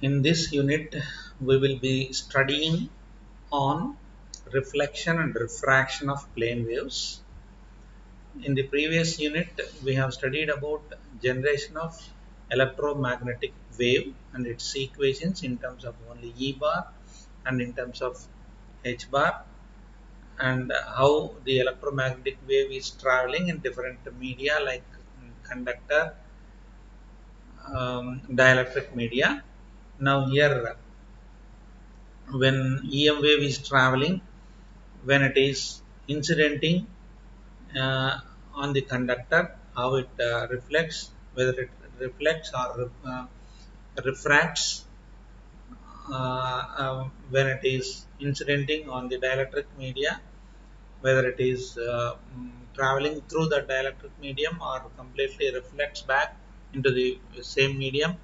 In this unit, we will be studying on reflection and refraction of plane waves. In the previous unit, we have studied about generation of electromagnetic wave and its equations in terms of only E bar and in terms of H bar, and how the electromagnetic wave is traveling in different media like conductor, dielectric media. Now here, when EM wave is traveling, when it is incidenting on the conductor, how it reflects, whether it reflects or refracts when it is incidenting on the dielectric media, whether it is traveling through the dielectric medium or completely reflects back into the same medium.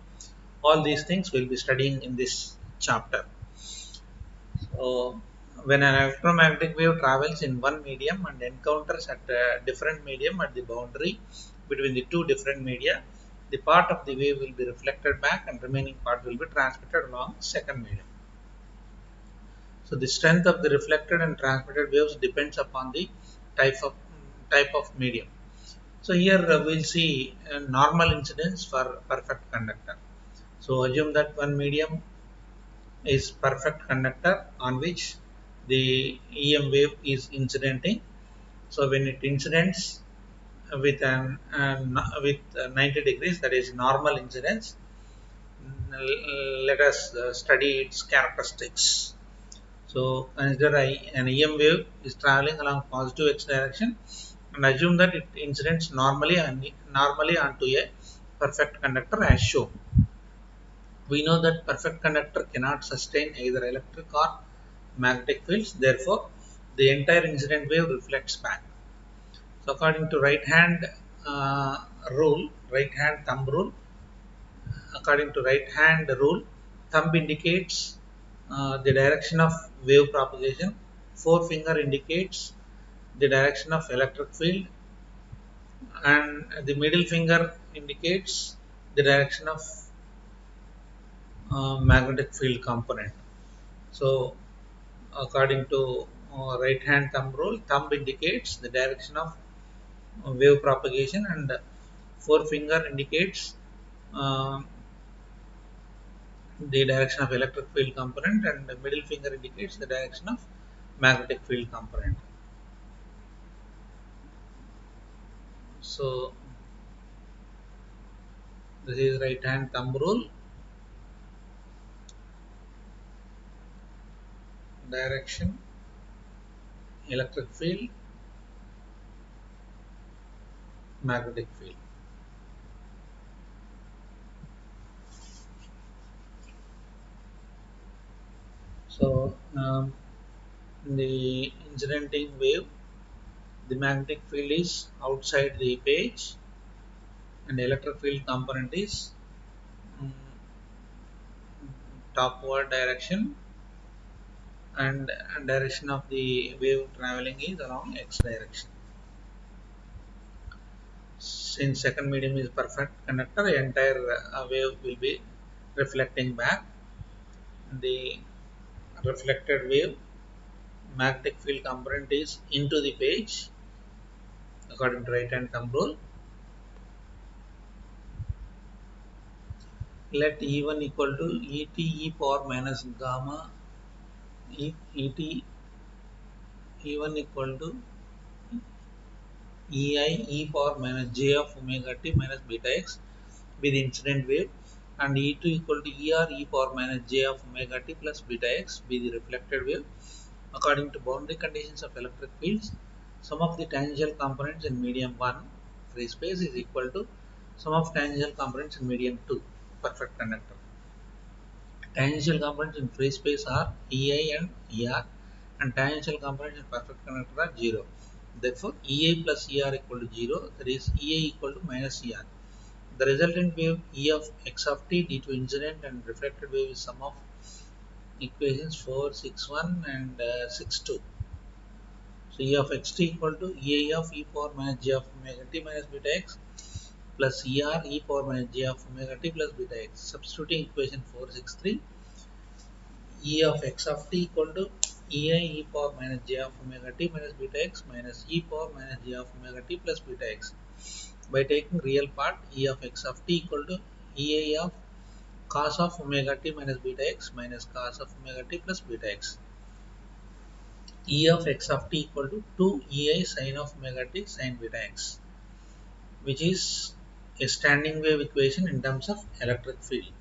All these things we'll be studying in this chapter. So, when an electromagnetic wave travels in one medium and encounters at a different medium at the boundary between the two different media, the part of the wave will be reflected back and remaining part will be transmitted along second medium. So, the strength of the reflected and transmitted waves depends upon the type of type of medium. So, here we'll see normal incidence for perfect conductor. So, assume that one medium is perfect conductor on which the EM wave is incidenting. So when it incidents with 90 degrees, that is normal incidence, let us study its characteristics. So consider an EM wave is traveling along positive x direction and assume that it incidents normally onto a perfect conductor as shown. We know that perfect conductor cannot sustain either electric or magnetic fields, therefore the entire incident wave reflects back. So according to right hand thumb rule, thumb indicates the direction of wave propagation, forefinger indicates the direction of electric field, and the middle finger indicates the direction of magnetic field component. So according to right hand thumb rule, thumb indicates the direction of wave propagation and forefinger indicates uh, the direction of electric field component and the middle finger indicates the direction of magnetic field component. So this is right hand thumb rule, direction, electric field, magnetic field. So the incidenting wave, the magnetic field is outside the page and electric field component is mm, topward direction, and direction of the wave traveling is along x direction. Since second medium is perfect conductor, the entire wave will be reflecting back. The reflected wave magnetic field component is into the page according to right hand thumb rule. Let E1 equal to Et e power minus gamma Et E1 equal to Ei e power minus j of omega t minus beta x be the incident wave, and E2 equal to Er e power minus j of omega t plus beta x be the reflected wave. According to boundary conditions of electric fields, sum of the tangential components in medium 1 free space is equal to sum of tangential components in medium 2 perfect conductor. Tangential components in free space are Ei and Er, and tangential components in perfect conductor are 0. Therefore, Ei plus Er equal to 0, that is Ei equal to minus Er. The resultant wave E of x of t due to incident and reflected wave is sum of equations 4, 6, 1 and 6, 2. So E of xt equal to Ei of e power minus j of omega t minus beta x plus ER e power minus j of omega t plus beta x. Substituting equation 463, E of x of t equal to EI e power minus j of omega t minus beta x minus e power minus j of omega t plus beta x. By taking real part, E of x of t equal to EI of cos of omega t minus beta x minus cos of omega t plus beta x. E of x of t equal to 2 EI sin of omega t sin beta x, which is a standing wave equation in terms of electric field.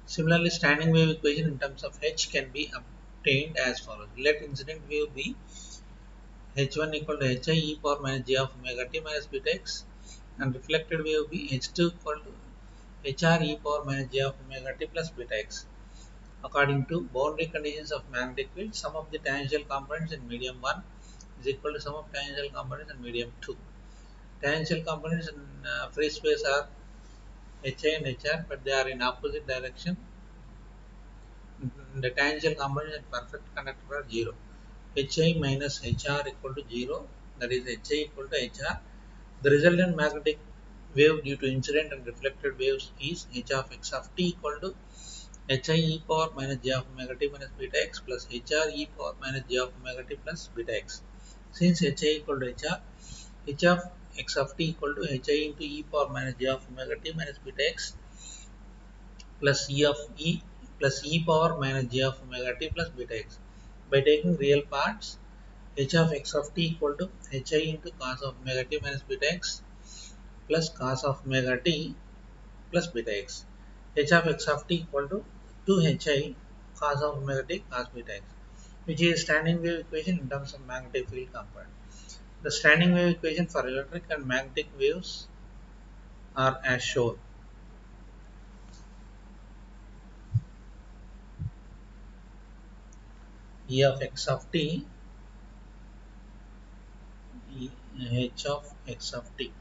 Similarly, standing wave equation in terms of H can be obtained as follows. Let incident wave be H1 equal to Hi e power minus j of omega t minus beta x, and reflected wave be H2 equal to HR e power minus j of omega t plus beta x. According to boundary conditions of magnetic field, sum of the tangential components in medium 1 is equal to sum of tangential components in medium 2. Tangential components in free space are HI and HR, but they are in opposite direction. The tangential components in perfect conductor are 0. Hi minus HR equal to 0, that is Hi equal to HR. The resultant magnetic wave due to incident and reflected waves is H of x of t equal to Hi e power minus j of omega t minus beta x plus HR e power minus j of omega t plus beta x. Since Hi equal to HR, H of x of t equal to Hi into e power minus j of omega t minus beta x plus e power minus j of omega t plus beta x. By taking real parts, H of x of t equal to Hi into cos of omega t minus beta x plus cos of omega t plus beta x. H of x of t equal to 2Hi cos of omega t cos beta x, which is standing wave equation in terms of magnetic field component. The standing wave equation for electric and magnetic waves are as shown. E of x of t, H of x of t.